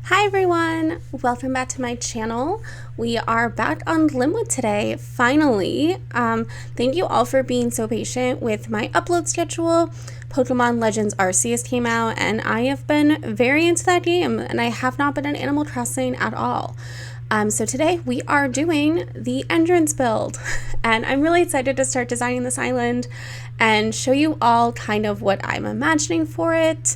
Hi everyone, welcome back to my channel. We are back on Glimwood today, finally. Thank you all for being so patient with my upload schedule. Pokemon Legends Arceus came out and I have been very into that game and I have not been in Animal Crossing at all. So today we are doing the entrance build and I'm really excited to start designing this island and show you all kind of what I'm imagining for it.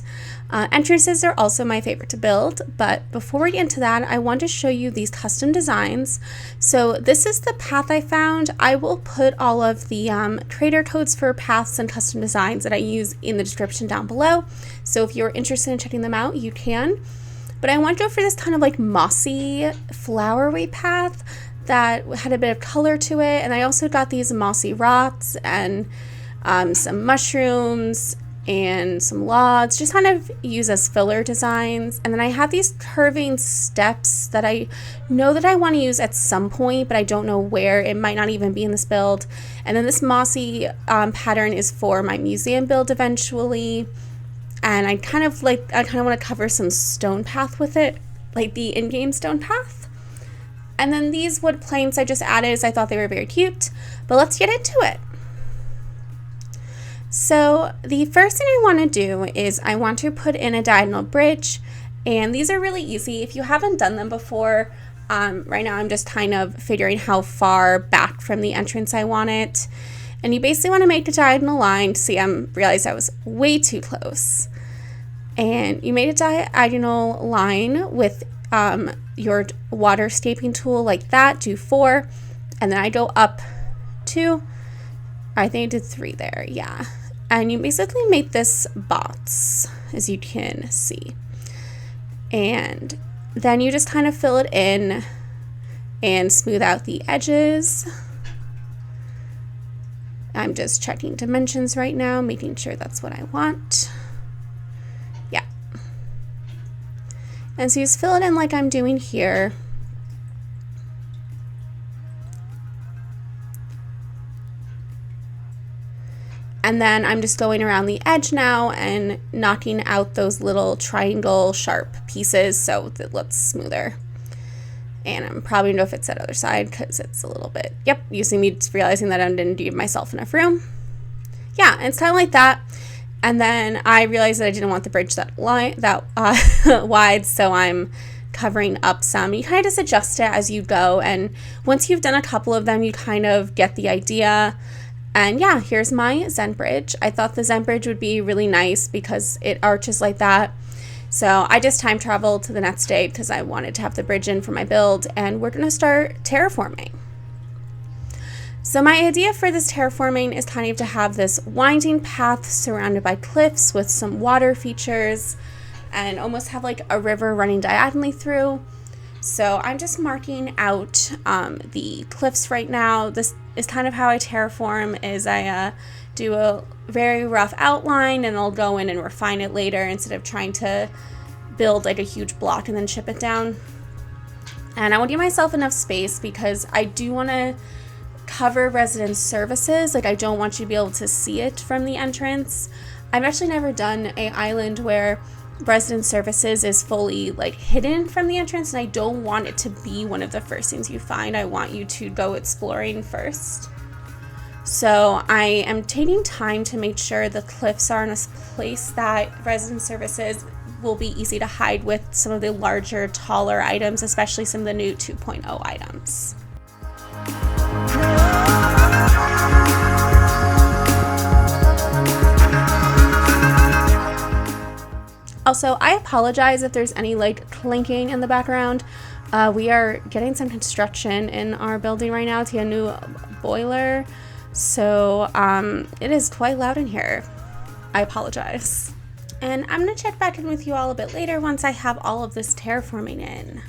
Entrances are also my favorite to build, but before we get into that, I want to show you these custom designs. So this is the path I found. I will put all of the creator codes for paths and custom designs that I use in the description down below. So if you're interested in checking them out, you can. But I want to go for this kind of like mossy flowery path that had a bit of color to it. And I also got these mossy rocks and some mushrooms and some logs, just kind of use as filler designs. And then I have these curving steps that I know that I want to use at some point, but I don't know where. It might not even be in this build. And then this mossy pattern is for my museum build eventually. And I kind of want to cover some stone path with it, like the in-game stone path. And then these wood planks I just added as I thought they were very cute, but let's get into it. So the first thing I want to do is I want to put in a diagonal bridge, and these are really easy. If you haven't done them before, right now I'm just kind of figuring how far back from the entrance I want it. And you basically want to make a diagonal line. See, I realized I was way too close. And you made a diagonal line with your water scaping tool like that, do 4, and then I go up 2. I think I did 3 there, yeah. And you basically make this box, as you can see. And then you just kind of fill it in and smooth out the edges. I'm just checking dimensions right now, making sure that's what I want. Yeah. And so you just fill it in like I'm doing here. And then I'm just going around the edge now and knocking out those little triangle sharp pieces so that it looks smoother. And I'm probably going to fix that other side because it's a little bit, yep, you see me just realizing that I didn't give myself enough room. Yeah, and it's kind of like that. And then I realized that I didn't want the bridge that wide, so I'm covering up some. You kind of just adjust it as you go, and once you've done a couple of them, you kind of get the idea. And yeah, here's my Zen bridge. I thought the Zen bridge would be really nice because it arches like that. So I just time traveled to the next day because I wanted to have the bridge in for my build, and we're going to start terraforming. So my idea for this terraforming is kind of to have this winding path surrounded by cliffs with some water features and almost have like a river running diagonally through. So I'm just marking out the cliffs right now. This is kind of how I terraform, is I do a very rough outline and I'll go in and refine it later instead of trying to build like a huge block and then chip it down. And I want to give myself enough space because I do want to cover resident services. Like, I don't want you to be able to see it from the entrance. I've actually never done an island where resident services is fully like hidden from the entrance, and I don't want it to be one of the first things you find. I want you to go exploring first. So I am taking time to make sure the cliffs are in a place that resident services will be easy to hide with some of the larger, taller items, especially some of the new 2.0 items. Also, I apologize if there's any like clinking in the background. We are getting some construction in our building right now to get a new boiler. So it is quite loud in here. I apologize. And I'm going to check back in with you all a bit later once I have all of this terraforming in.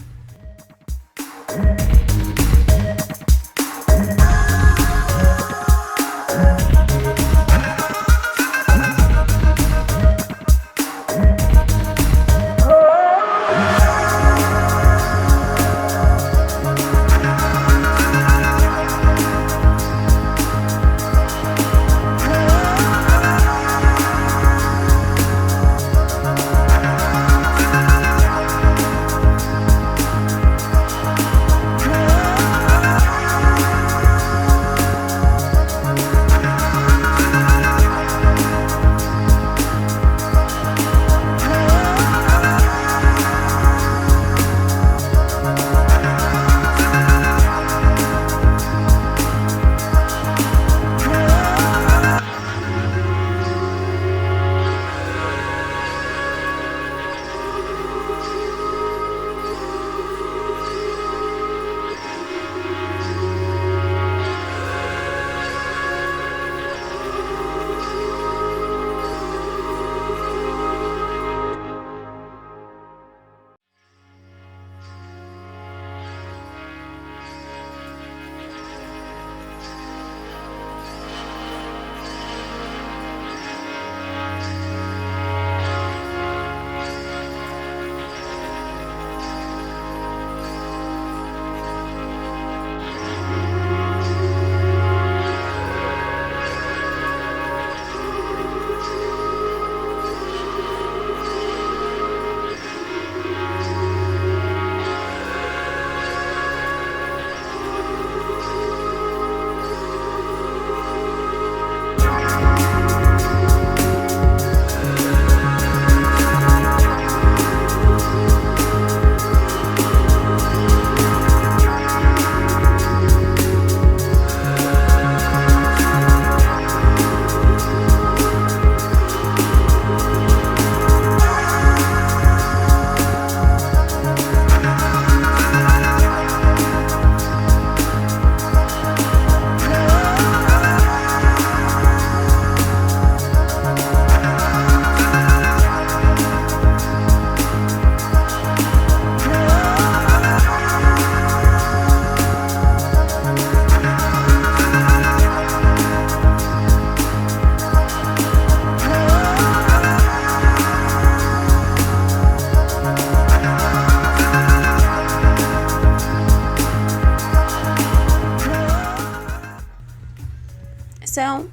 So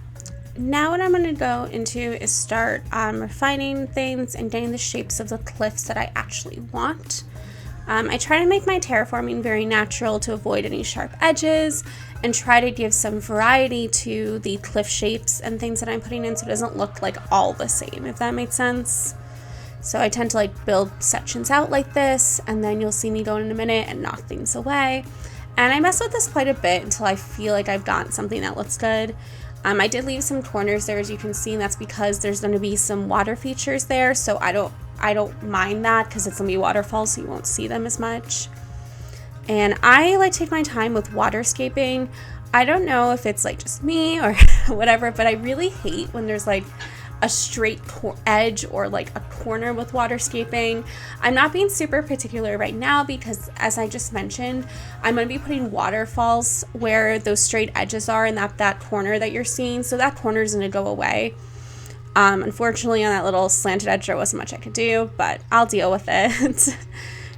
now what I'm going to go into is start refining things and getting the shapes of the cliffs that I actually want. I try to make my terraforming very natural to avoid any sharp edges and try to give some variety to the cliff shapes and things that I'm putting in so it doesn't look like all the same, if that makes sense. So I tend to like build sections out like this, and then you'll see me go in a minute and knock things away. And I mess with this quite a bit until I feel like I've got something that looks good. I did leave some corners there, as you can see, and that's because there's going to be some water features there, so I don't mind that because it's going to be waterfalls, so you won't see them as much. And I like to take my time with waterscaping. I don't know if it's like just me or whatever, but I really hate when there's like a straight edge or like a corner with waterscaping. I'm not being super particular right now because, as I just mentioned, I'm going to be putting waterfalls where those straight edges are and that corner that you're seeing, so that corner is going to go away. Unfortunately, on that little slanted edge there wasn't much I could do, but I'll deal with it.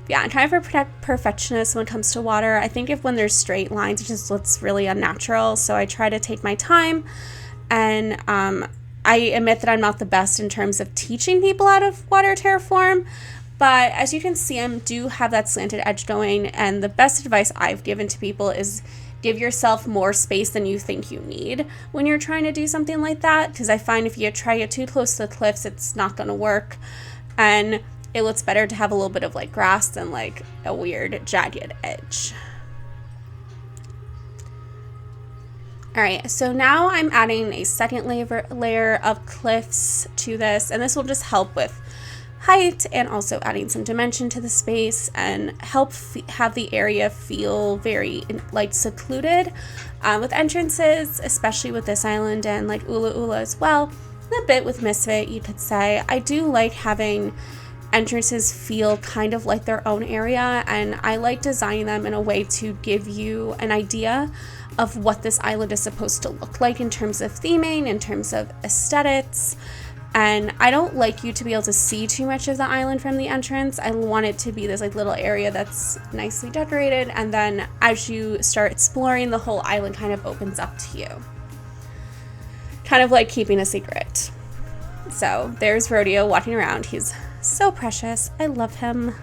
Yeah, I'm kind of a perfectionist when it comes to water. I think when there's straight lines, it just looks really unnatural, so I try to take my time. And I admit that I'm not the best in terms of teaching people how to water terraform, but as you can see, I do have that slanted edge going, and the best advice I've given to people is give yourself more space than you think you need when you're trying to do something like that, because I find if you try to get too close to the cliffs, it's not going to work, and it looks better to have a little bit of like grass than like a weird jagged edge. Alright, so now I'm adding a second layer of cliffs to this, and this will just help with height and also adding some dimension to the space and help have the area feel very like secluded with entrances, especially with this island and like Ula Ula as well, and a bit with Misfit, you could say. I do like having entrances feel kind of like their own area, and I like designing them in a way to give you an idea of what this island is supposed to look like in terms of theming, in terms of aesthetics. And I don't like you to be able to see too much of the island from the entrance. I want it to be this like little area that's nicely decorated, and then as you start exploring, the whole island kind of opens up to you, kind of like keeping a secret. So there's Rodeo walking around. He's so precious. I love him.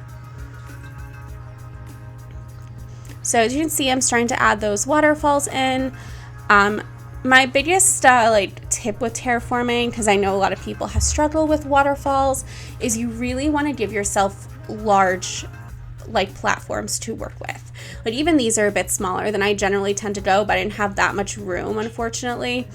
So as you can see, I'm starting to add those waterfalls in. My biggest like tip with terraforming, because I know a lot of people have struggled with waterfalls, is you really want to give yourself large like platforms to work with. Like even these are a bit smaller than I generally tend to go, but I didn't have that much room, unfortunately.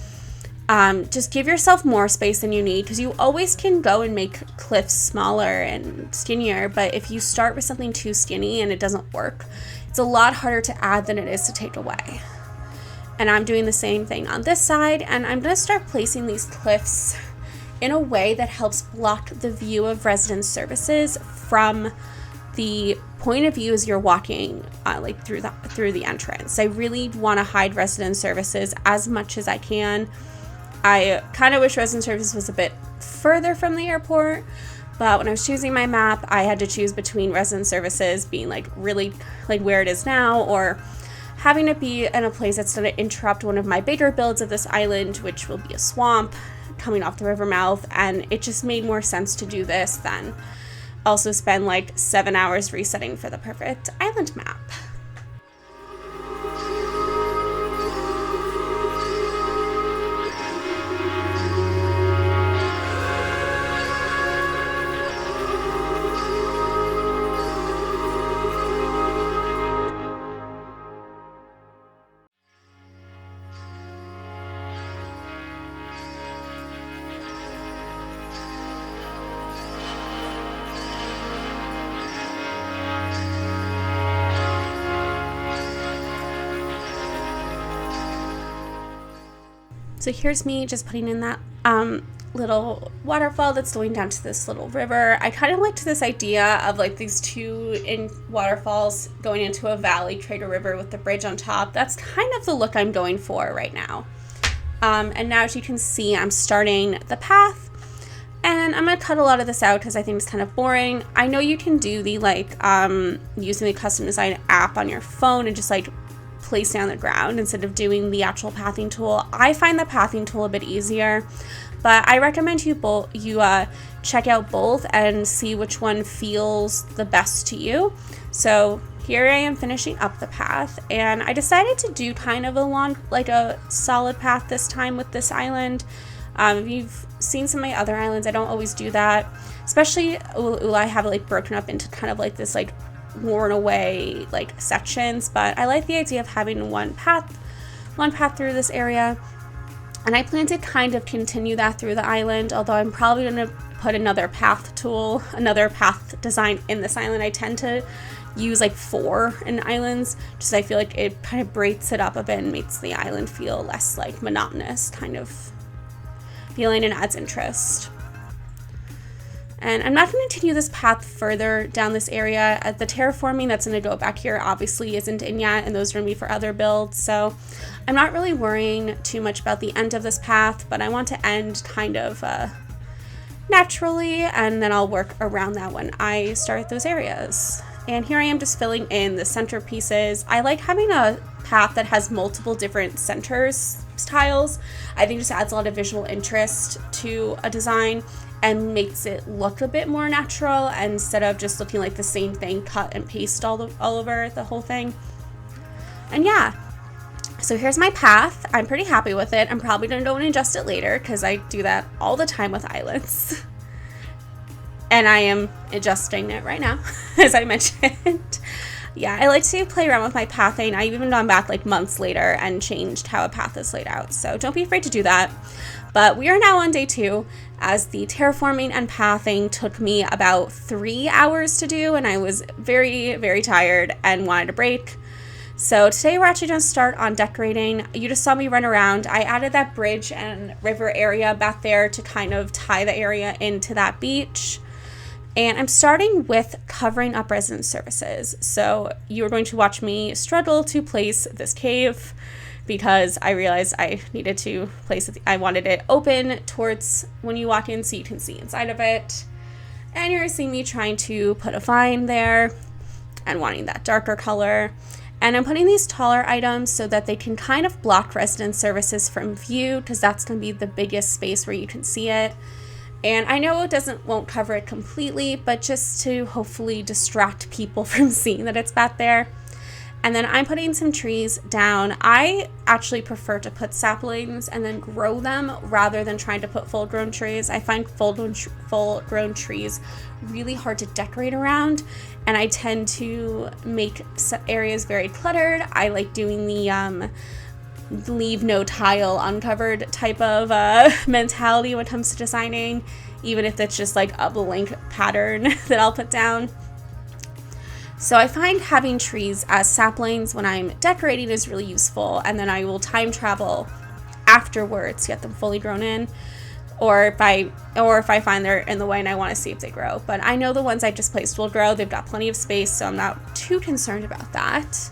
Just give yourself more space than you need, because you always can go and make cliffs smaller and skinnier, but if you start with something too skinny and it doesn't work, it's a lot harder to add than it is to take away. And I'm doing the same thing on this side, and I'm going to start placing these cliffs in a way that helps block the view of resident services from the point of view as you're walking like through the entrance. I really want to hide resident services as much as I can. I kind of wish resident services was a bit further from the airport, but when I was choosing my map, I had to choose between resident services being like really like where it is now, or having it be in a place that's going to interrupt one of my bigger builds of this island, which will be a swamp coming off the river mouth. And it just made more sense to do this than also spend like 7 hours resetting for the perfect island map. So here's me just putting in that little waterfall that's going down to this little river. I kind of liked this idea of like these two waterfalls going into a valley, create a river with the bridge on top. That's kind of the look I'm going for right now. And now, as you can see, I'm starting the path, and I'm going to cut a lot of this out because I think it's kind of boring. I know you can do the like using the custom design app on your phone and just like place down the ground instead of doing the actual pathing tool. I find the pathing tool a bit easier, but I recommend you check out both and see which one feels the best to you. So here I am finishing up the path, and I decided to do kind of a solid path this time with this island. If you've seen some of my other islands, I don't always do that, especially I have it like broken up into kind of like this like worn away like sections, but I like the idea of having one path through this area, and I plan to kind of continue that through the island, although I'm probably going to put another path design in this island. I tend to use like 4 in islands, just I feel like it kind of breaks it up a bit and makes the island feel less like monotonous kind of feeling and adds interest. And I'm not going to continue this path further down this area. The terraforming that's going to go back here obviously isn't in yet, and those are going to be for other builds, so I'm not really worrying too much about the end of this path, but I want to end kind of naturally, and then I'll work around that when I start those areas. And here I am just filling in the center pieces. I like having a path that has multiple different centers tiles. I think it just adds a lot of visual interest to a design and makes it look a bit more natural instead of just looking like the same thing cut and paste all over the whole thing. And yeah, so here's my path. I'm pretty happy with it. I'm probably gonna go and adjust it later because I do that all the time with islands. And I am adjusting it right now, as I mentioned. Yeah, I like to play around with my pathing. I've even gone back like months later and changed how a path is laid out, so don't be afraid to do that. But we are now on day 2, as the terraforming and pathing took me about 3 hours to do, and I was very, very tired and wanted a break. So today we're actually going to start on decorating. You just saw me run around. I added that bridge and river area back there to kind of tie the area into that beach. And I'm starting with covering up resident services. So you are going to watch me struggle to place this cave because I realized I needed to place it. I wanted it open towards when you walk in so you can see inside of it. And you're seeing me trying to put a vine there and wanting that darker color. And I'm putting these taller items so that they can kind of block resident services from view, because that's going to be the biggest space where you can see it. And I know it won't cover it completely, but just to hopefully distract people from seeing that it's back there. And then I'm putting some trees down. I actually prefer to put saplings and then grow them rather than trying to put full-grown trees. I find full-grown trees really hard to decorate around, and I tend to make areas very cluttered. I like doing the leave no tile uncovered type of mentality when it comes to designing, even if it's just like a blank pattern that I'll put down. So I find having trees as saplings when I'm decorating is really useful, and then I will time travel afterwards to get them fully grown in, or if I find they're in the way and I want to see if they grow. But I know the ones I just placed will grow. They've got plenty of space, so I'm not too concerned about that.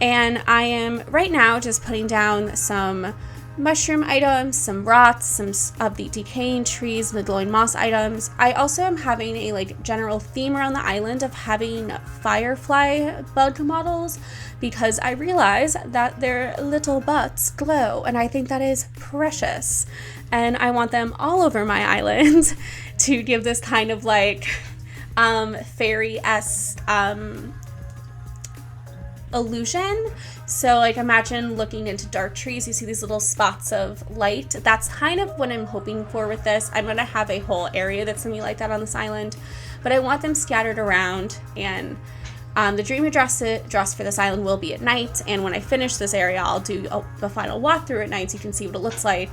And I am right now just putting down some mushroom items, some rots, some of the decaying trees, the glowing moss items. I also am having a like general theme around the island of having firefly bug models, because I realize that their little butts glow, and I think that is precious. And I want them all over my island to give this kind of like fairy-esque illusion. So like imagine looking into dark trees, you see these little spots of light. That's kind of what I'm hoping for with this. I'm gonna have a whole area that's gonna be like that on this island, but I want them scattered around. And the dream address for this island will be at night, and when I finish this area I'll do the final walkthrough at night so you can see what it looks like.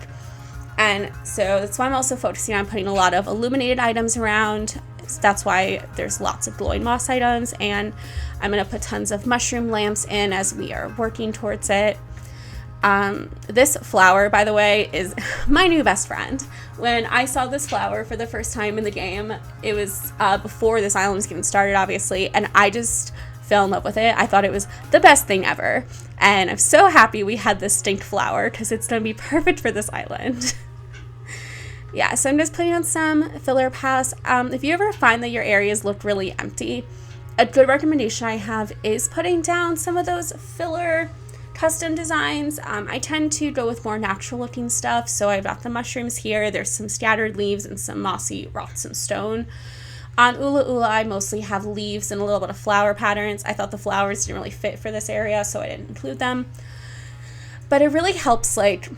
And so that's why I'm also focusing on putting a lot of illuminated items around. That's why there's lots of glowing moss items, and I'm going to put tons of mushroom lamps in as we are working towards it. This flower, by the way, is my new best friend. When I saw this flower for the first time in the game, it was before this island was getting started, obviously, and I just fell in love with it. I thought it was the best thing ever, and I'm so happy we had this stink flower because it's going to be perfect for this island. Yeah, so I'm just putting on some filler paths. If you ever find that your areas look really empty, a good recommendation I have is putting down some of those filler custom designs, I tend to go with more natural looking stuff. So I've got the mushrooms here. There's some scattered leaves and some mossy rocks and stone. On Ula Ula, I mostly have leaves and a little bit of flower patterns. I thought the flowers didn't really fit for this area, so I didn't include them. But it really helps like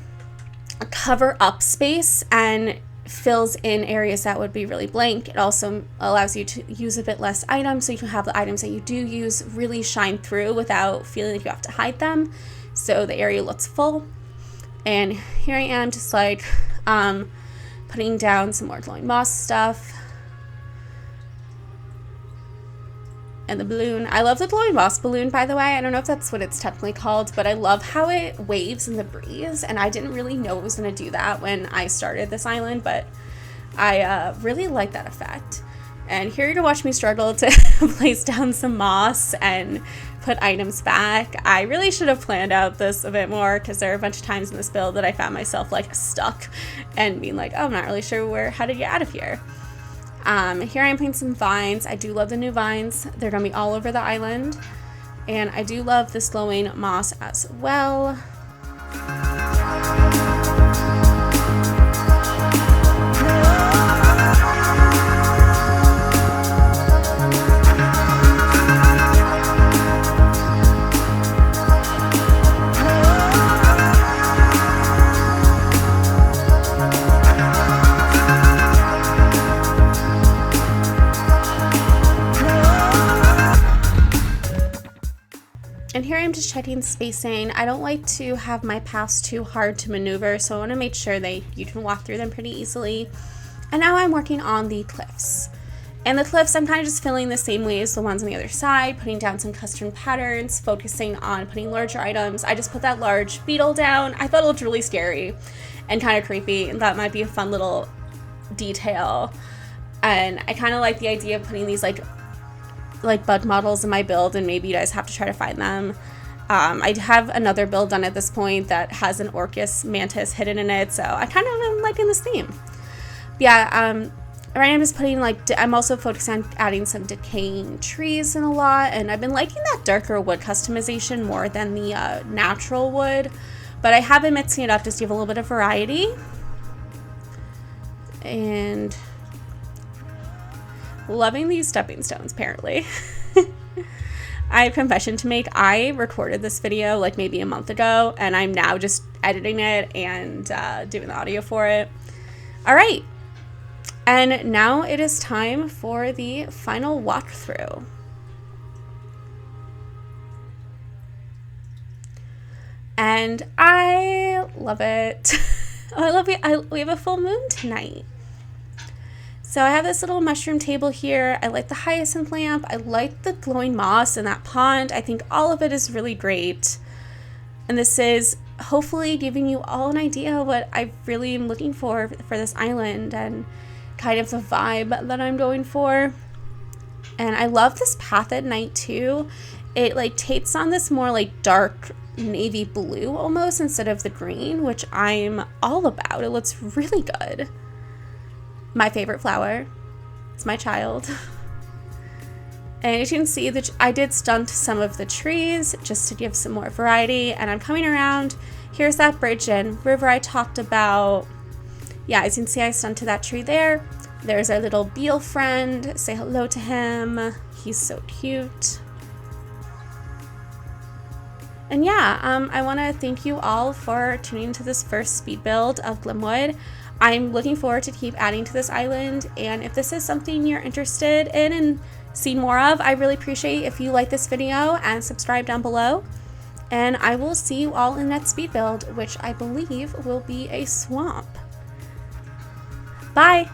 cover up space and fills in areas that would be really blank. It also allows you to use a bit less items, so you can have the items that you do use really shine through without feeling like you have to hide them, so the area looks full. And here I am just like putting down some more glowing moss stuff. And the balloon. I love the glowing moss balloon, by the way. I don't know if that's what it's technically called, but I love how it waves in the breeze, and I didn't really know it was going to do that when I started this island, but I really like that effect. And here to watch me struggle to place down some moss and put items back. I really should have planned out this a bit more, because there are a bunch of times in this build that I found myself like stuck and being like, oh, I'm not really sure how to get out of here. Here I am putting some vines. I do love the new vines. They're going to be all over the island. And I do love this glowing moss as well. And here I'm just checking spacing. I don't like to have my paths too hard to maneuver, so I want to make sure that you can walk through them pretty easily. And now I'm working on the cliffs. And the cliffs, I'm kind of just filling the same way as the ones on the other side, putting down some custom patterns, focusing on putting larger items. I just put that large beetle down. I thought it looked really scary and kind of creepy, and that might be a fun little detail. And I kind of like the idea of putting these like bug models in my build, and maybe you guys have to try to find them. I have another build done at this point that has an Orcus mantis hidden in it, so I kind of am liking this theme. But yeah, right now I'm just putting I'm also focusing on adding some decaying trees in a lot, and I've been liking that darker wood customization more than the natural wood, but I have been mixing it up just to give a little bit of variety. And loving these stepping stones, apparently. I have a confession to make. I recorded this video like maybe a month ago, and I'm now just editing it and doing the audio for it. All right. And now it is time for the final walkthrough. And I love it. I love it. We have a full moon tonight. So I have this little mushroom table here. I like the hyacinth lamp. I like the glowing moss in that pond. I think all of it is really great. And this is hopefully giving you all an idea of what I really am looking for this island and kind of the vibe that I'm going for. And I love this path at night too. It takes on this more dark navy blue almost instead of the green, which I'm all about. It looks really good. My favorite flower. It's my child. And as you can see, I did stunt some of the trees just to give some more variety, and I'm coming around. Here's that bridge and river I talked about. Yeah, as you can see, I stunted that tree there. There's our little beetle friend. Say hello to him. He's so cute. And yeah, I want to thank you all for tuning into this first speed build of Glimwood. I'm looking forward to keep adding to this island, and if this is something you're interested in and see more of, I really appreciate if you like this video and subscribe down below. And I will see you all in the next speed build, which I believe will be a swamp. Bye!